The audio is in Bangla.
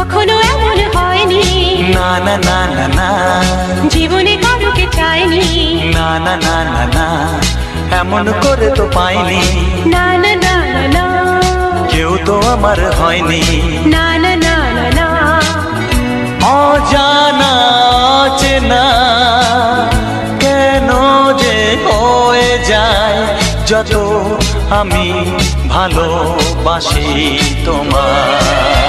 কখনো এমন হয়নি, না না না না না, জীবনে কাউকে চাইনি, না না না না না, এমন করে তো পাইনি, না না না না না, কেউ তো আমার হয়নি। না না না না না, অজানা চেনা কেন যে হয়ে যায় যত আমি ভালোবাসি তোমায়।